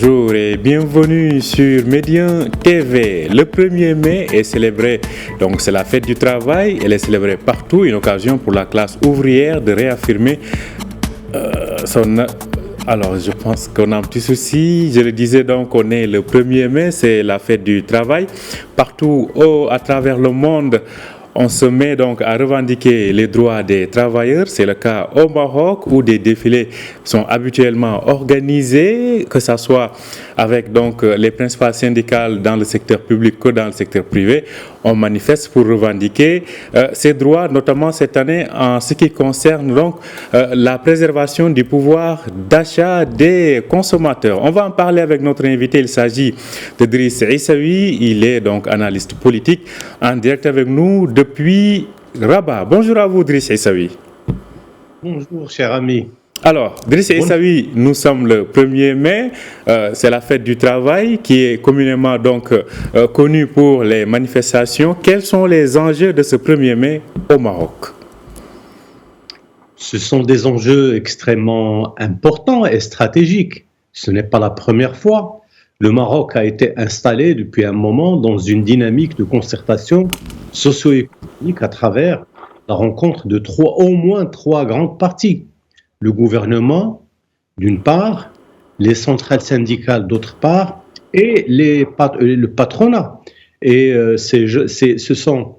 Bonjour et bienvenue sur Médien TV. Le 1er mai est célébré, donc c'est la fête du travail, elle est célébrée partout, une occasion pour la classe ouvrière de réaffirmer son... Alors je pense qu'on a un petit souci, je le disais donc on est le 1er mai, c'est la fête du travail. Partout à travers le monde, on se met donc à revendiquer les droits des travailleurs. C'est le cas au Maroc où des défilés sont habituellement organisés, que ce soit avec donc les principales syndicales dans le secteur public que dans le secteur privé. On manifeste pour revendiquer ces droits, notamment cette année en ce qui concerne donc la préservation du pouvoir d'achat des consommateurs. On va en parler avec notre invité. Il s'agit de Driss Issaoui. Il est donc analyste politique en direct avec nous depuis Rabat. Bonjour à vous, Driss Issaoui. Bonjour, cher ami. Alors, Driss Issaoui, nous sommes le 1er mai, c'est la fête du travail qui est communément donc connue pour les manifestations. Quels sont les enjeux de ce 1er mai au Maroc? Ce sont des enjeux extrêmement importants et stratégiques. Ce n'est pas la première fois. Le Maroc a été installé depuis un moment dans une dynamique de concertation socio-économique à travers la rencontre de au moins trois grandes parties. Le gouvernement, d'une part, les centrales syndicales, d'autre part, et le patronat. Et ce sont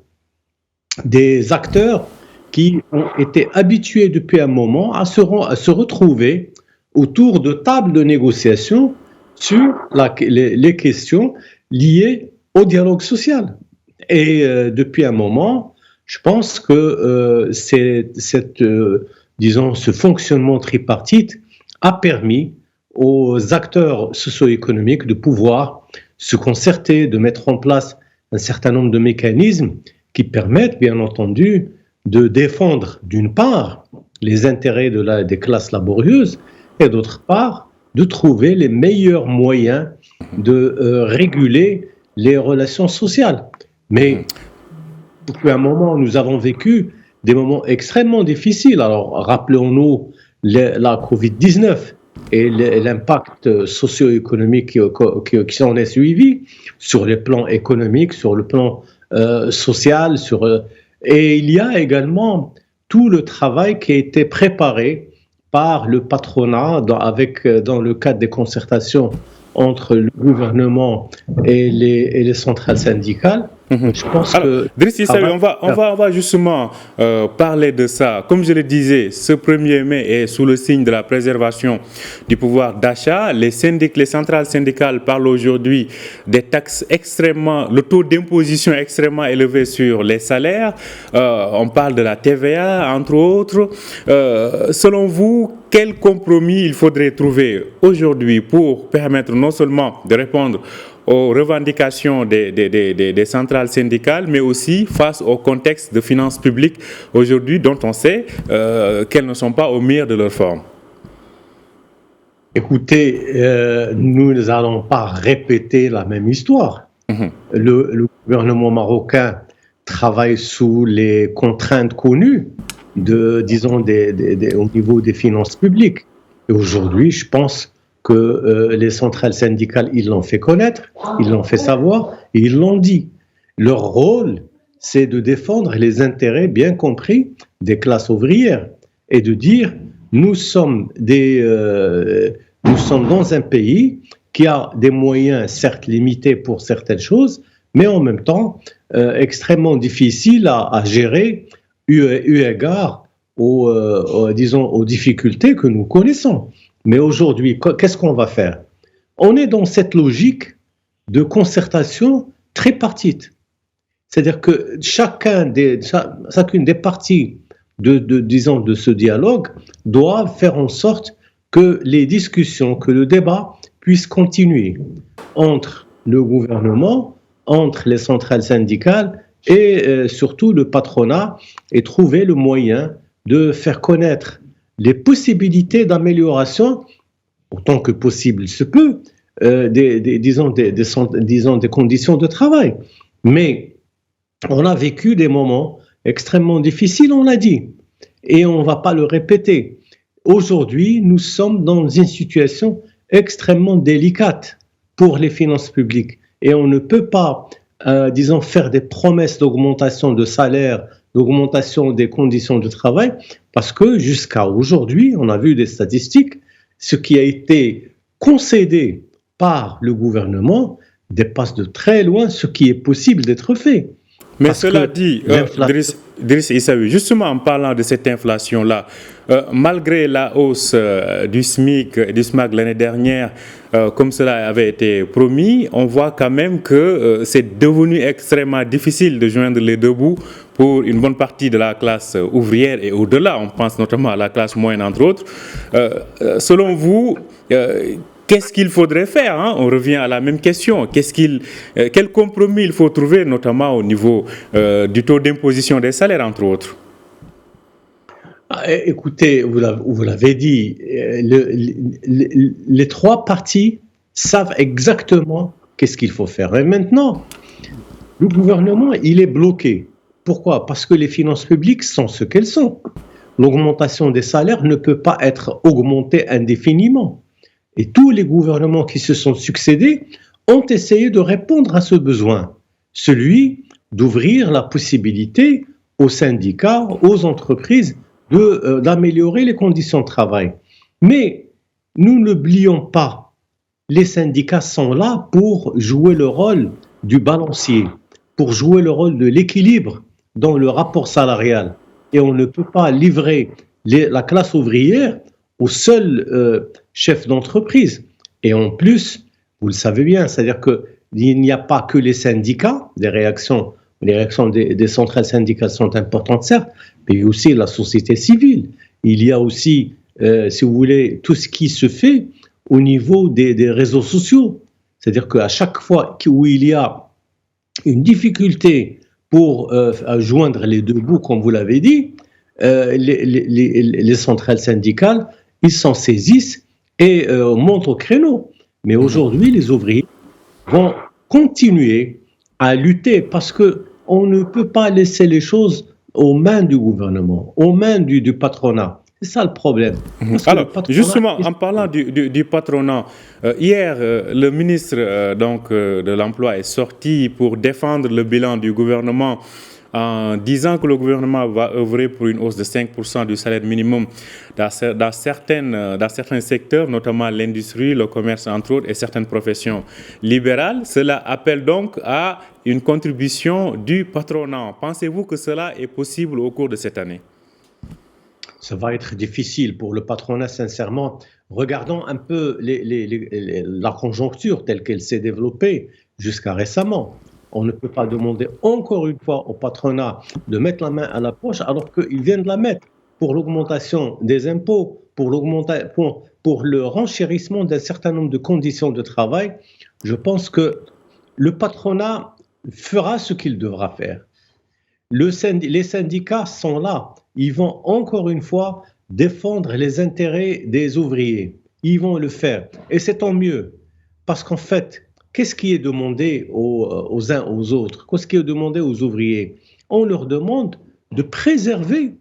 des acteurs qui ont été habitués depuis un moment à se retrouver autour de tables de négociation sur les questions liées au dialogue social. Et depuis un moment, je pense que ce fonctionnement tripartite a permis aux acteurs socio-économiques de pouvoir se concerter, de mettre en place un certain nombre de mécanismes qui permettent, bien entendu, de défendre, d'une part, les intérêts des classes laborieuses et d'autre part, de trouver les meilleurs moyens de réguler les relations sociales. Mais depuis un moment, nous avons vécu des moments extrêmement difficiles. Alors, rappelons-nous la Covid-19 et l'impact socio-économique qui s'en est suivi sur les plans économiques, sur le plan social. Et il y a également tout le travail qui a été préparé par le patronat dans le cadre des concertations entre le gouvernement et les centrales syndicales. Je pense que Driss Issaoui, on va justement parler de ça. Comme je le disais, ce 1er mai est sous le signe de la préservation du pouvoir d'achat. Les centrales syndicales parlent aujourd'hui des taxes le taux d'imposition extrêmement élevé sur les salaires. On parle de la TVA, entre autres. Selon vous, quel compromis il faudrait trouver aujourd'hui pour permettre non seulement de répondre aux revendications des centrales syndicales, mais aussi face au contexte de finances publiques aujourd'hui dont on sait qu'elles ne sont pas au meilleur de leur forme? Écoutez, nous n'allons pas répéter la même histoire. Le gouvernement marocain travaille sous les contraintes connues au niveau des finances publiques. Et aujourd'hui, je pense que les centrales syndicales, ils l'ont fait connaître, ils l'ont fait savoir et ils l'ont dit. Leur rôle, c'est de défendre les intérêts bien compris des classes ouvrières et de dire nous sommes dans un pays qui a des moyens certes limités pour certaines choses, mais en même temps extrêmement difficiles à gérer eu égard aux difficultés que nous connaissons. Mais aujourd'hui, qu'est-ce qu'on va faire? On est dans cette logique de concertation tripartite. C'est-à-dire que chacune des parties de ce dialogue doit faire en sorte que les discussions, que le débat puisse continuer entre le gouvernement, entre les centrales syndicales et surtout le patronat et trouver le moyen de faire connaître les possibilités d'amélioration, autant que possible se peut, des conditions de travail. Mais on a vécu des moments extrêmement difficiles, on l'a dit, et on ne va pas le répéter. Aujourd'hui, nous sommes dans une situation extrêmement délicate pour les finances publiques. Et on ne peut pas, disons, faire des promesses d'augmentation de salaire, d'augmentation des conditions de travail, parce que jusqu'à aujourd'hui, on a vu des statistiques, ce qui a été concédé par le gouvernement dépasse de très loin ce qui est possible d'être fait. Mais Parce cela que dit, l'inflation, Driss Issaoui, justement en parlant de cette inflation-là, malgré la hausse du SMIC et du SMAC l'année dernière, comme cela avait été promis, on voit quand même que c'est devenu extrêmement difficile de joindre les deux bouts pour une bonne partie de la classe ouvrière et au-delà. On pense notamment à la classe moyenne, entre autres. Selon vous, qu'est-ce qu'il faudrait faire, hein? On revient à la même question. Quel compromis il faut trouver, notamment au niveau du taux d'imposition des salaires, entre autres? écoutez, vous l'avez dit, les trois parties savent exactement qu'est-ce qu'il faut faire. Et maintenant, le gouvernement, il est bloqué. Pourquoi? Parce que les finances publiques sont ce qu'elles sont. L'augmentation des salaires ne peut pas être augmentée indéfiniment. Et tous les gouvernements qui se sont succédés ont essayé de répondre à ce besoin, celui d'ouvrir la possibilité aux syndicats, aux entreprises, d'améliorer les conditions de travail. Mais nous n'oublions pas, les syndicats sont là pour jouer le rôle du balancier, pour jouer le rôle de l'équilibre dans le rapport salarial. Et on ne peut pas livrer la classe ouvrière au seul chef d'entreprise. Et en plus, vous le savez bien, c'est-à-dire qu'il n'y a pas que les syndicats, les réactions des centrales syndicales sont importantes, certes, mais aussi la société civile. Il y a aussi, si vous voulez, tout ce qui se fait au niveau des réseaux sociaux. C'est-à-dire qu'à chaque fois où il y a une difficulté pour joindre les deux bouts, comme vous l'avez dit, les centrales syndicales, ils s'en saisissent et montent au créneau. Mais aujourd'hui, les ouvriers vont continuer à lutter parce qu'on ne peut pas laisser les choses aux mains du gouvernement, aux mains du patronat. C'est ça le problème. Alors, justement, en parlant du patronat, hier, le ministre de l'Emploi est sorti pour défendre le bilan du gouvernement en disant que le gouvernement va œuvrer pour une hausse de 5% du salaire minimum dans certains secteurs, notamment l'industrie, le commerce, entre autres, et certaines professions libérales. Cela appelle donc à une contribution du patronat. Pensez-vous que cela est possible au cours de cette année? Ça va être difficile pour le patronat, sincèrement. Regardons un peu la conjoncture telle qu'elle s'est développée jusqu'à récemment. On ne peut pas demander encore une fois au patronat de mettre la main à la poche alors qu'il vient de la mettre pour l'augmentation des impôts, pour le renchérissement d'un certain nombre de conditions de travail. Je pense que le patronat fera ce qu'il devra faire. Les syndicats sont là. Ils vont encore une fois défendre les intérêts des ouvriers. Ils vont le faire. Et c'est tant mieux. Parce qu'en fait, qu'est-ce qui est demandé aux uns aux autres? Qu'est-ce qui est demandé aux ouvriers? On leur demande de préserver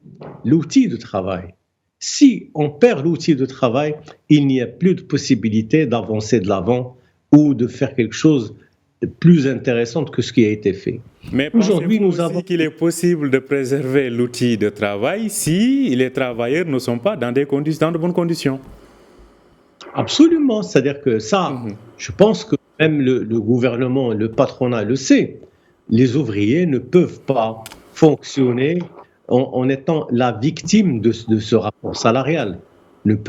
l'outil de travail. Si on perd l'outil de travail, il n'y a plus de possibilité d'avancer de l'avant ou de faire quelque chose de plus intéressant que ce qui a été fait. Mais aujourd'hui, nous avons qu'il est possible de préserver l'outil de travail si les travailleurs ne sont pas dans de bonnes conditions. Absolument, c'est-à-dire que ça, je pense que même le gouvernement, le patronat le sait. Les ouvriers ne peuvent pas fonctionner en étant la victime de ce rapport salarial.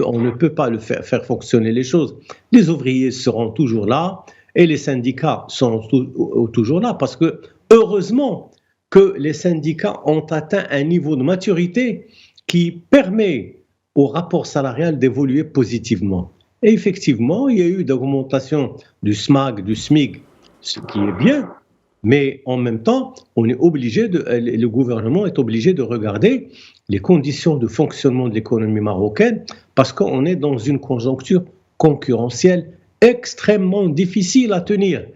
On ne peut pas faire fonctionner les choses. Les ouvriers seront toujours là et les syndicats sont toujours là parce que heureusement que les syndicats ont atteint un niveau de maturité qui permet au rapport salarial d'évoluer positivement. Et effectivement, il y a eu d'augmentation du SMAC, du SMIC, ce qui est bien, mais en même temps, le gouvernement est obligé de regarder les conditions de fonctionnement de l'économie marocaine parce qu'on est dans une conjoncture concurrentielle extrêmement difficile à tenir.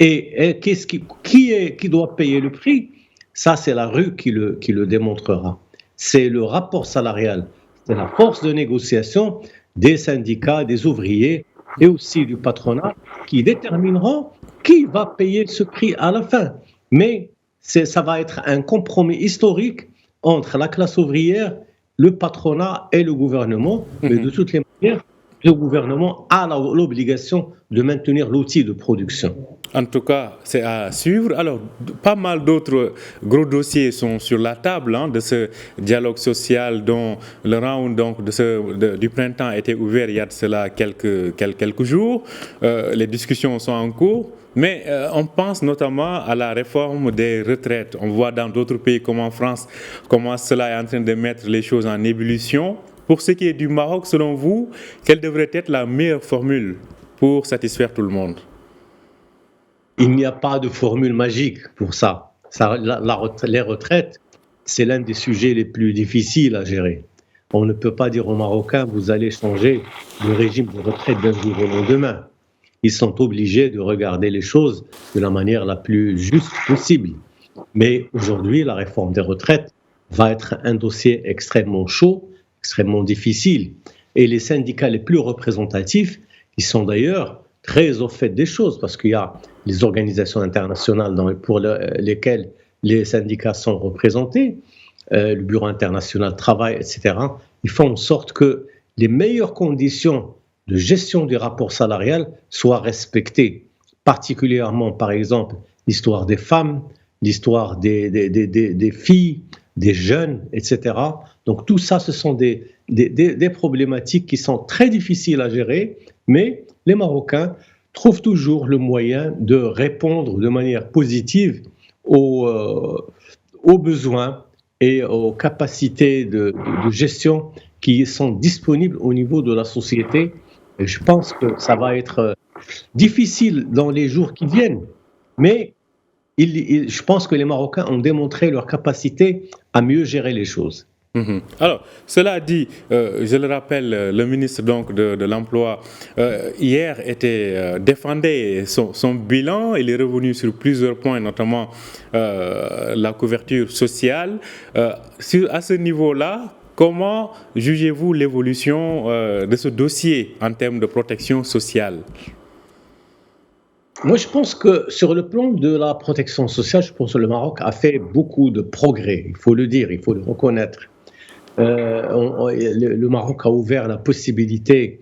Et qui doit payer le prix? Ça, c'est la rue qui le démontrera. C'est le rapport salarial, c'est la force de négociation des syndicats, des ouvriers et aussi du patronat qui détermineront qui va payer ce prix à la fin. Mais ça va être un compromis historique entre la classe ouvrière, le patronat et le gouvernement. Mais de toutes les manières, le gouvernement a l'obligation de maintenir l'outil de production. En tout cas, c'est à suivre. Alors, pas mal d'autres gros dossiers sont sur la table de ce dialogue social dont le round du printemps a été ouvert il y a de cela quelques jours. Les discussions sont en cours. Mais on pense notamment à la réforme des retraites. On voit dans d'autres pays comme en France comment cela est en train de mettre les choses en ébullition. Pour ce qui est du Maroc, selon vous, quelle devrait être la meilleure formule pour satisfaire tout le monde? Il n'y a pas de formule magique pour ça. Les retraites, c'est l'un des sujets les plus difficiles à gérer. On ne peut pas dire aux Marocains, vous allez changer le régime de retraite d'un jour au lendemain. Ils sont obligés de regarder les choses de la manière la plus juste possible. Mais aujourd'hui, la réforme des retraites va être un dossier extrêmement chaud, extrêmement difficile. Et les syndicats les plus représentatifs, ils sont d'ailleurs très au fait des choses, parce qu'il y a les organisations internationales pour lesquelles les syndicats sont représentés, le Bureau international du travail, etc. Ils font en sorte que les meilleures conditions de gestion du rapport salarial soient respectées, particulièrement, par exemple, l'histoire des femmes, l'histoire des filles, des jeunes, etc. Donc tout ça, ce sont des problématiques qui sont très difficiles à gérer, mais les Marocains trouvent toujours le moyen de répondre de manière positive aux besoins et aux capacités de gestion qui sont disponibles au niveau de la société. Et je pense que ça va être difficile dans les jours qui viennent, mais je pense que les Marocains ont démontré leur capacité à mieux gérer les choses. Alors, cela dit, je le rappelle, le ministre donc de l'Emploi hier défendait son bilan. Il est revenu sur plusieurs points, notamment la couverture sociale. À ce niveau-là, comment jugez-vous l'évolution de ce dossier en termes de protection sociale? Moi, je pense que sur le plan de la protection sociale, je pense que le Maroc a fait beaucoup de progrès. Il faut le dire, il faut le reconnaître. Le Maroc a ouvert la possibilité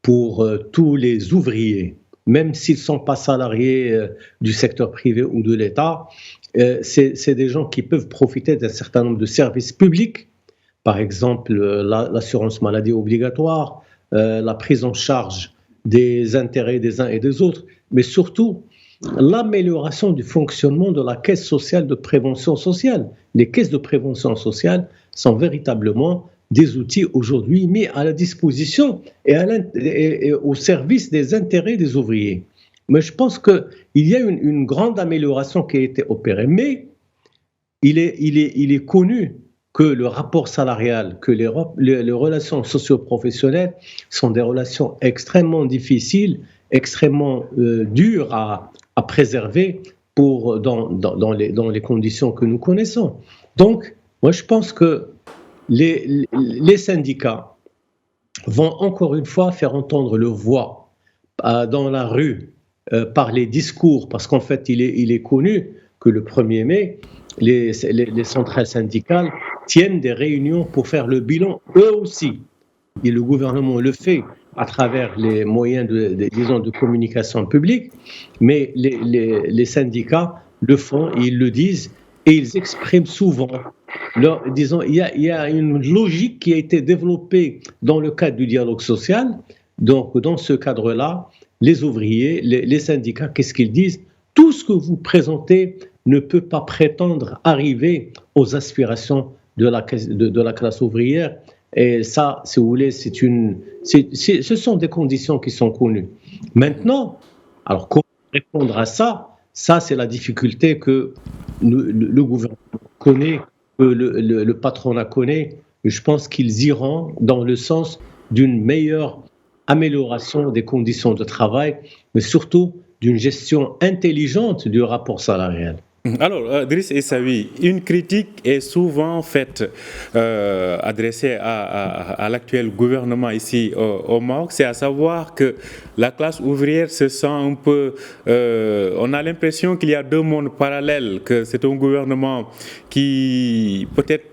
pour tous les ouvriers, même s'ils ne sont pas salariés du secteur privé ou de l'État, c'est des gens qui peuvent profiter d'un certain nombre de services publics, par exemple l'assurance maladie obligatoire, la prise en charge des intérêts des uns et des autres, mais surtout l'amélioration du fonctionnement de la caisse sociale de prévention sociale. Les caisses de prévention sociale sont véritablement des outils aujourd'hui mis à la disposition et au service des intérêts des ouvriers. Mais je pense qu'il y a une grande amélioration qui a été opérée, mais il est connu que le rapport salarial, que les relations socio-professionnelles sont des relations extrêmement difficiles, extrêmement dures à préserver dans les conditions que nous connaissons. Donc, moi, je pense que les syndicats vont encore une fois faire entendre leur voix dans la rue, par les discours, parce qu'en fait, il est connu que le 1er mai, les centrales syndicales tiennent des réunions pour faire le bilan eux aussi. Et le gouvernement le fait à travers les moyens de communication publique, mais les syndicats le font et ils le disent et ils expriment souvent. Il y a une logique qui a été développée dans le cadre du dialogue social. Donc, dans ce cadre-là, les ouvriers, les syndicats, qu'est-ce qu'ils disent? Tout ce que vous présentez ne peut pas prétendre arriver aux aspirations de la classe ouvrière. Et ça, si vous voulez, ce sont des conditions qui sont connues. Maintenant, alors comment répondre à ça? Ça, c'est la difficulté que le gouvernement connaît, que le patronat connaît. Et je pense qu'ils iront dans le sens d'une meilleure amélioration des conditions de travail, mais surtout d'une gestion intelligente du rapport salarial. Alors, Driss Essaoui, une critique est souvent faite, adressée à l'actuel gouvernement ici au Maroc, c'est à savoir que la classe ouvrière se sent un peu... on a l'impression qu'il y a deux mondes parallèles, que c'est un gouvernement qui peut-être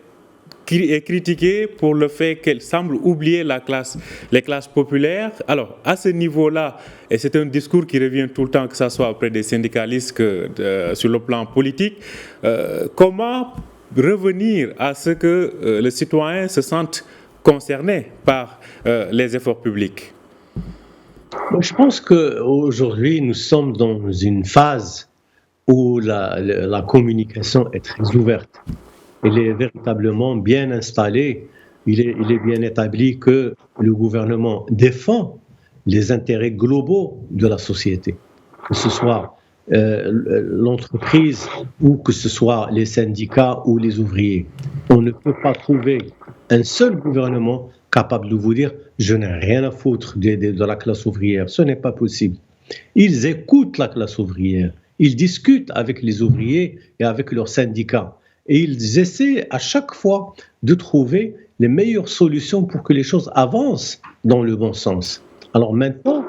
qui est critiqué pour le fait qu'elle semble oublier les classes populaires. Alors, à ce niveau-là, et c'est un discours qui revient tout le temps, que ce soit auprès des syndicalistes que sur le plan politique, comment revenir à ce que le citoyen se sente concerné par les efforts publics? Je pense qu'aujourd'hui, nous sommes dans une phase où la communication est très ouverte. Elle est véritablement bien installée. Il est bien établi que le gouvernement défend les intérêts globaux de la société, que ce soit l'entreprise ou que ce soit les syndicats ou les ouvriers. On ne peut pas trouver un seul gouvernement capable de vous dire « je n'ai rien à foutre de la classe ouvrière ». Ce n'est pas possible. Ils écoutent la classe ouvrière, ils discutent avec les ouvriers et avec leurs syndicats. Et ils essaient à chaque fois de trouver les meilleures solutions pour que les choses avancent dans le bon sens. Alors maintenant,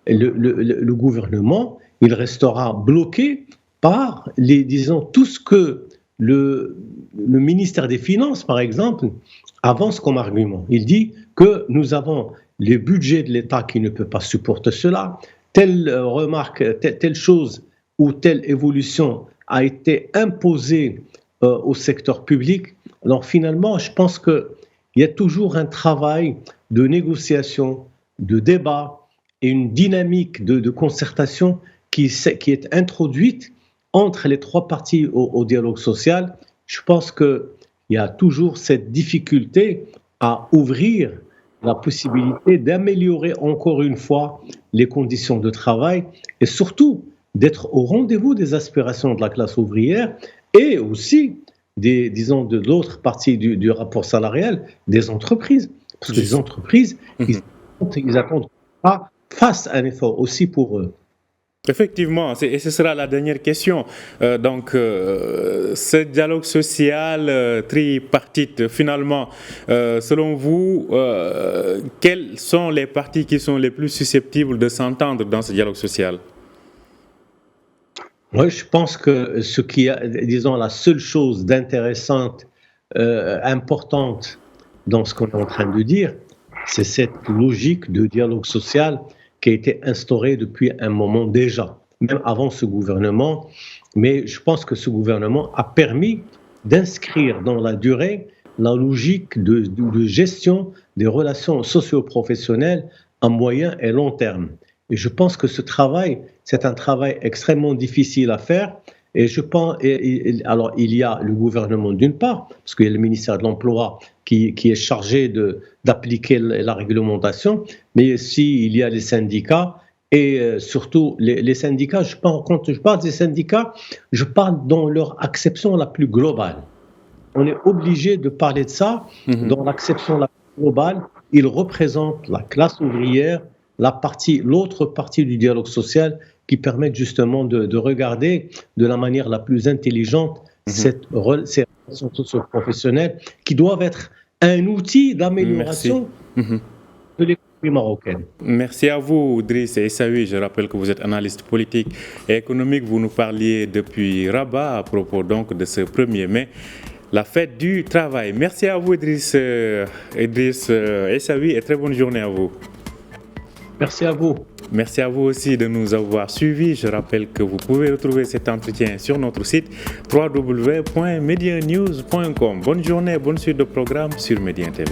le gouvernement, il restera bloqué par tout ce que le ministère des Finances, par exemple, avance comme argument. Il dit que nous avons les budgets de l'État qui ne peut pas supporter cela, telle remarque, telle chose ou telle évolution a été imposée au secteur public. Alors finalement, je pense qu'il y a toujours un travail de négociation, de débat et une dynamique de concertation qui est introduite entre les trois parties au dialogue social. Je pense qu'il y a toujours cette difficulté à ouvrir la possibilité d'améliorer encore une fois les conditions de travail et surtout d'être au rendez-vous des aspirations de la classe ouvrière et aussi, de l'autre partie du rapport salarial, des entreprises. Parce que les entreprises, ils attendent pas face à un effort aussi pour eux. Effectivement, et ce sera la dernière question. Ce dialogue social tripartite, finalement, selon vous, quelles sont les parties qui sont les plus susceptibles de s'entendre dans ce dialogue social? Moi, je pense que la seule chose d'intéressante, importante dans ce qu'on est en train de dire, c'est cette logique de dialogue social qui a été instaurée depuis un moment déjà, même avant ce gouvernement. Mais je pense que ce gouvernement a permis d'inscrire dans la durée la logique de gestion des relations socio-professionnelles à moyen et long terme. Et je pense que ce travail, c'est un travail extrêmement difficile à faire. Et je pense, alors il y a le gouvernement d'une part, parce qu'il y a le ministère de l'Emploi qui est chargé d'appliquer la réglementation, mais aussi il y a les syndicats et surtout les syndicats. Quand je parle des syndicats, je parle dans leur acception la plus globale. On est obligé de parler de ça dans l'acception la plus globale. Ils représentent la classe ouvrière, l'autre partie du dialogue social qui permettent justement de regarder de la manière la plus intelligente ces relations socio-professionnelles qui doivent être un outil d'amélioration de l'économie marocaine. Merci à vous, Driss Essaoui. Je rappelle que vous êtes analyste politique et économique. Vous nous parliez depuis Rabat à propos donc de ce 1er mai. La fête du travail. Merci à vous, Driss Essaoui, et très bonne journée à vous. Merci à vous. Merci à vous aussi de nous avoir suivis. Je rappelle que vous pouvez retrouver cet entretien sur notre site www.medianews.com. Bonne journée, bonne suite de programme sur Médien TV.